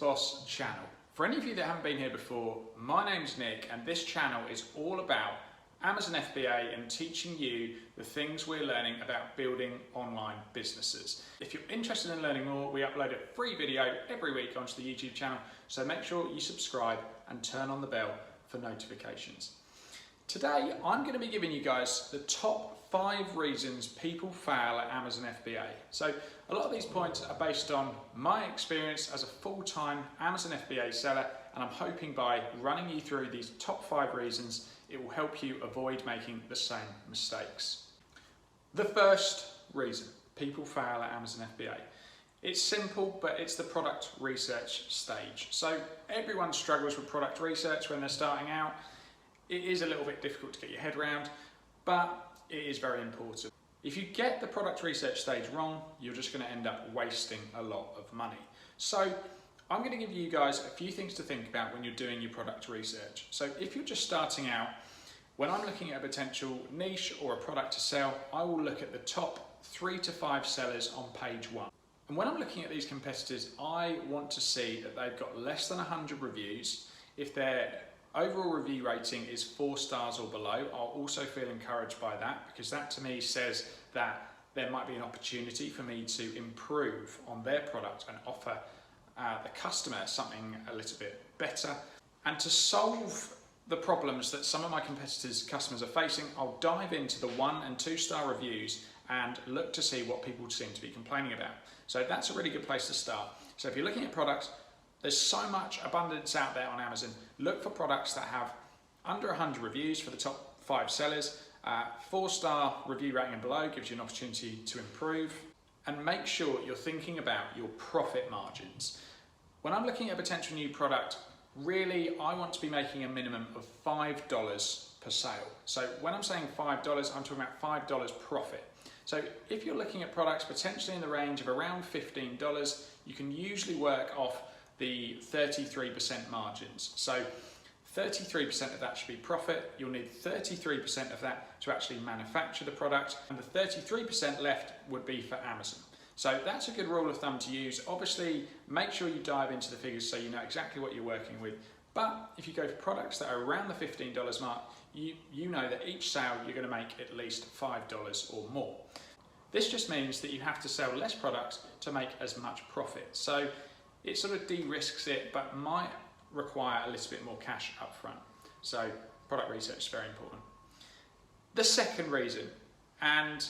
Boss channel. For any of you that haven't been here before, my name's Nick and this channel is all about Amazon FBA and teaching you the things we're learning about building online businesses. If you're interested in learning more, we upload a free video every week onto the YouTube channel, so make sure you subscribe and turn on the bell for notifications. Today, I'm going to be giving you guys the top 5 reasons people fail at Amazon FBA. So a lot of these points are based on my experience as a full-time Amazon FBA seller, and I'm hoping by running you through these top 5 reasons, it will help you avoid making the same mistakes. The first reason people fail at Amazon FBA. It's simple, but it's the product research stage. So everyone struggles with product research when they're starting out. It is a little bit difficult to get your head around, but it is very important. If you get the product research stage wrong, you're just going to end up wasting a lot of money. So I'm going to give you guys a few things to think about when you're doing your product research. So if you're just starting out, when I'm looking at a potential niche or a product to sell, I will look at the top 3 to 5 sellers on page 1. And when I'm looking at these competitors, I want to see that they've got less than 100 reviews. If their overall review rating is 4 stars or below, I'll also feel encouraged by that, because that to me says that there might be an opportunity for me to improve on their product and offer the customer something a little bit better. And to solve the problems that some of my competitors' customers are facing, I'll dive into the 1 and 2 star reviews and look to see what people seem to be complaining about. So that's a really good place to start. So if you're looking at products, there's so much abundance out there on Amazon. Look for products that have under 100 reviews for the top 5 sellers. 4-star review rating and below gives you an opportunity to improve. And make sure you're thinking about your profit margins. When I'm looking at a potential new product, really I want to be making a minimum of $5 per sale. So when I'm saying $5, I'm talking about $5 profit. So if you're looking at products potentially in the range of around $15, you can usually work off the 33% margins. So 33% of that should be profit. You'll need 33% of that to actually manufacture the product, and the 33% left would be for Amazon. So that's a good rule of thumb to use. Obviously, make sure you dive into the figures so you know exactly what you're working with. But if you go for products that are around the $15 mark, you know that each sale you're going to make at least $5 or more. This just means that you have to sell less products to make as much profit. So it sort of de-risks it, but might require a little bit more cash up front. So product research is very important. The second reason, and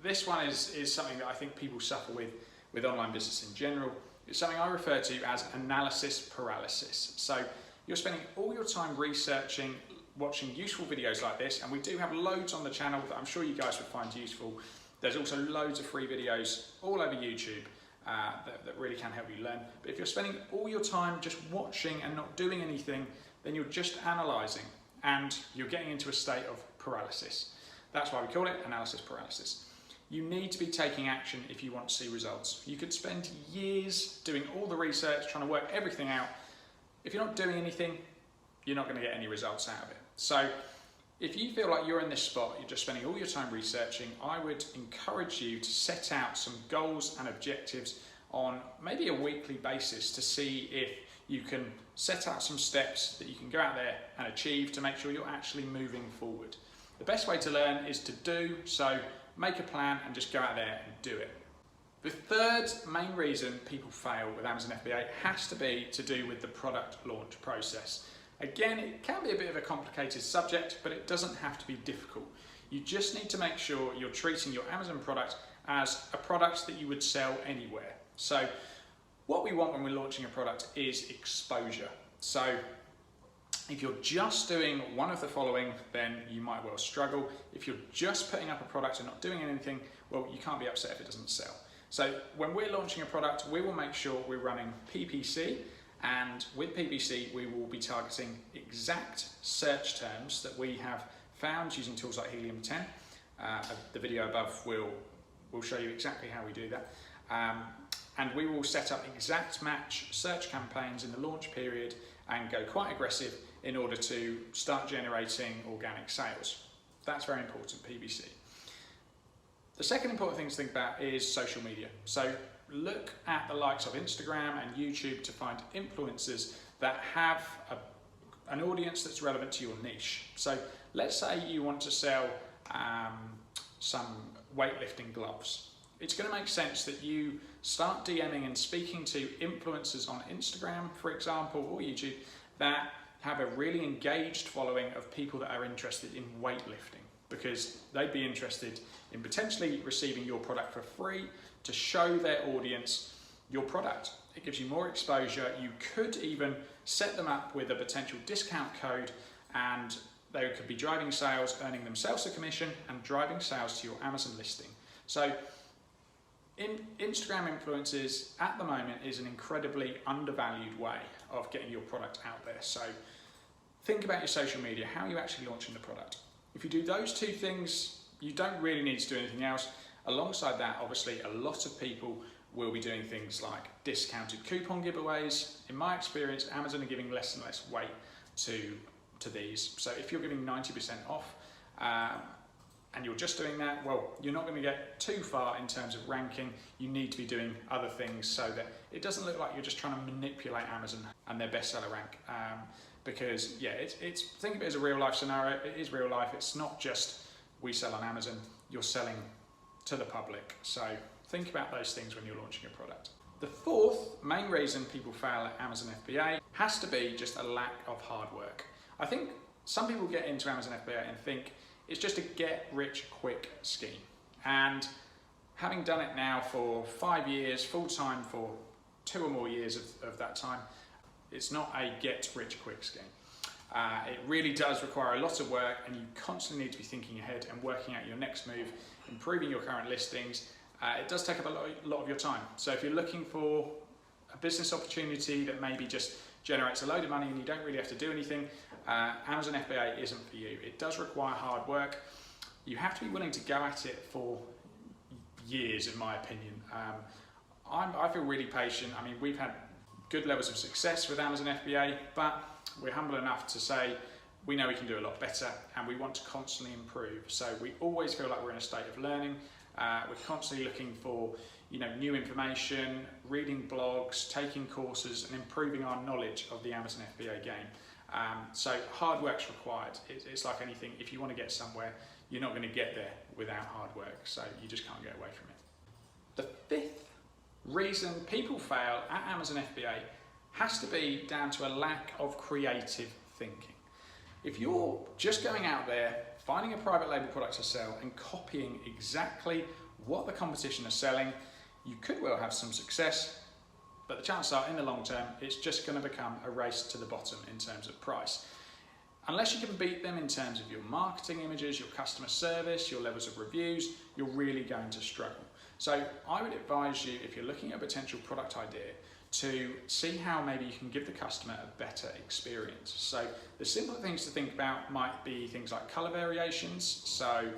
this one is something that I think people suffer with online business in general, it's something I refer to as analysis paralysis. So you're spending all your time researching, watching useful videos like this, and we do have loads on the channel that I'm sure you guys would find useful. There's also loads of free videos all over YouTube that really can help you learn. But if you're spending all your time just watching and not doing anything, then you're just analysing and you're getting into a state of paralysis. That's why we call it analysis paralysis. You need to be taking action if you want to see results. You could spend years doing all the research, trying to work everything out. If you're not doing anything, you're not going to get any results out of it. So if you feel like you're in this spot, you're just spending all your time researching, I would encourage you to set out some goals and objectives on maybe a weekly basis to see if you can set out some steps that you can go out there and achieve to make sure you're actually moving forward. The best way to learn is to do, so make a plan and just go out there and do it. The third main reason people fail with Amazon FBA has to be to do with the product launch process. Again, it can be a bit of a complicated subject, but it doesn't have to be difficult. You just need to make sure you're treating your Amazon product as a product that you would sell anywhere. So what we want when we're launching a product is exposure. So if you're just doing one of the following, then you might well struggle. If you're just putting up a product and not doing anything, well, you can't be upset if it doesn't sell. So when we're launching a product, we will make sure we're running PPC. And with PPC, we will be targeting exact search terms that we have found using tools like Helium 10. The video above will show you exactly how we do that. And we will set up exact match search campaigns in the launch period and go quite aggressive in order to start generating organic sales. That's very important, PPC. The second important thing to think about is social media. So look at the likes of Instagram and YouTube to find influencers that have an audience that's relevant to your niche. So let's say you want to sell some weightlifting gloves. It's going to make sense that you start DMing and speaking to influencers on Instagram, for example, or YouTube, that have a really engaged following of people that are interested in weightlifting, because they'd be interested in potentially receiving your product for free to show their audience your product. It gives you more exposure. You could even set them up with a potential discount code, and they could be driving sales, earning themselves a commission, and driving sales to your Amazon listing. So Instagram influencers at the moment is an incredibly undervalued way of getting your product out there. So think about your social media. How are you actually launching the product? If you do those two things, you don't really need to do anything else. Alongside that, obviously, a lot of people will be doing things like discounted coupon giveaways. In my experience, Amazon are giving less and less weight to these. So if you're giving 90% off, and you're just doing that, well, you're not going to get too far in terms of ranking. You need to be doing other things so that it doesn't look like you're just trying to manipulate Amazon and their bestseller rank. Because yeah, it's think of it as a real life scenario. It is real life. It's not just we sell on Amazon. You're selling to the public. So think about those things when you're launching a product. The fourth main reason people fail at Amazon FBA has to be just a lack of hard work. I think some people get into Amazon FBA and think it's just a get-rich-quick scheme. And having done it now for 5 years, full-time for 2 or more years of that time, it's not a get-rich-quick scheme. It really does require a lot of work, and you constantly need to be thinking ahead and working out your next move, improving your current listings. It does take up a lot of your time. So if you're looking for a business opportunity that maybe just generates a load of money and you don't really have to do anything, Amazon FBA isn't for you. It does require hard work. You have to be willing to go at it for years, in my opinion. I feel really patient. I mean, we've had good levels of success with Amazon FBA, but we're humble enough to say we know we can do a lot better, and we want to constantly improve. So we always feel like we're in a state of learning. We're constantly looking for new information, reading blogs, taking courses, and improving our knowledge of the Amazon FBA game. So hard work's required. It's like anything. If you want to get somewhere, you're not going to get there without hard work. So you just can't get away from it. The fifth reason people fail at Amazon FBA has to be down to a lack of creative thinking. If you're just going out there, finding a private label product to sell and copying exactly what the competition are selling, you could well have some success, but the chances are in the long term, it's just going to become a race to the bottom in terms of price. Unless you can beat them in terms of your marketing images, your customer service, your levels of reviews, you're really going to struggle. So I would advise you, if you're looking at a potential product idea, to see how maybe you can give the customer a better experience. So the simple things to think about might be things like color variations. So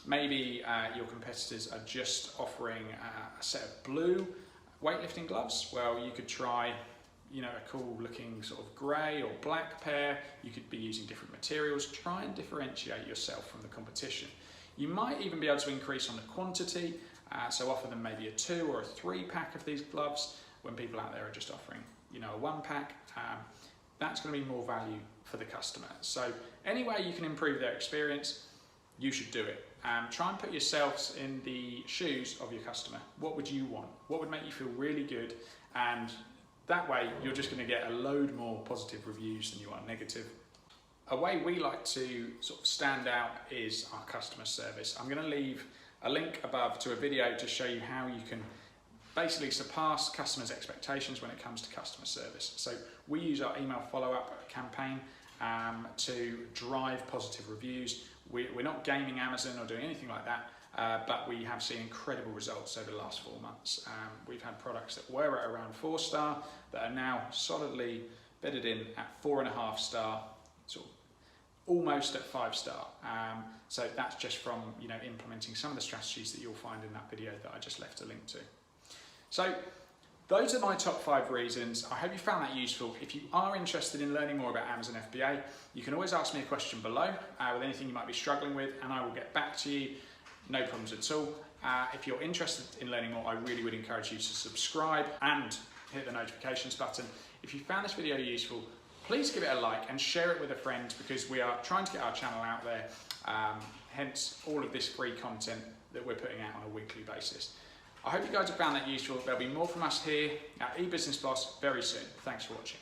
maybe your competitors are just offering a set of blue weightlifting gloves. Well, you could try a cool looking sort of grey or black pair. You could be using different materials. Try and differentiate yourself from the competition. You might even be able to increase on the quantity, so offer them maybe a 2 or a 3 pack of these gloves when people out there are just offering a 1 pack. That's going to be more value for the customer. So any way you can improve their experience, you should do it. Try and put yourselves in the shoes of your customer. What would you want? What would make you feel really good? And that way you're just going to get a load more positive reviews than you are negative. A way we like to sort of stand out is our customer service. I'm going to leave a link above to a video to show you how you can basically surpass customers' expectations when it comes to customer service. So we use our email follow-up campaign to drive positive reviews. We're not gaming Amazon or doing anything like that, but we have seen incredible results over the last 4 months. We've had products that were at around 4-star that are now solidly bedded in at 4.5 star, sort of almost at 5-star. So that's just from implementing some of the strategies that you'll find in that video that I just left a link to. So those are my top 5 reasons. I hope you found that useful. If you are interested in learning more about Amazon FBA, you can always ask me a question below with anything you might be struggling with, and I will get back to you. No problems at all. If you're interested in learning more, I really would encourage you to subscribe and hit the notifications button. If you found this video useful, please give it a like and share it with a friend, because we are trying to get our channel out there, hence all of this free content that we're putting out on a weekly basis. I hope you guys have found that useful. There'll be more from us here at eBusiness Boss very soon. Thanks for watching.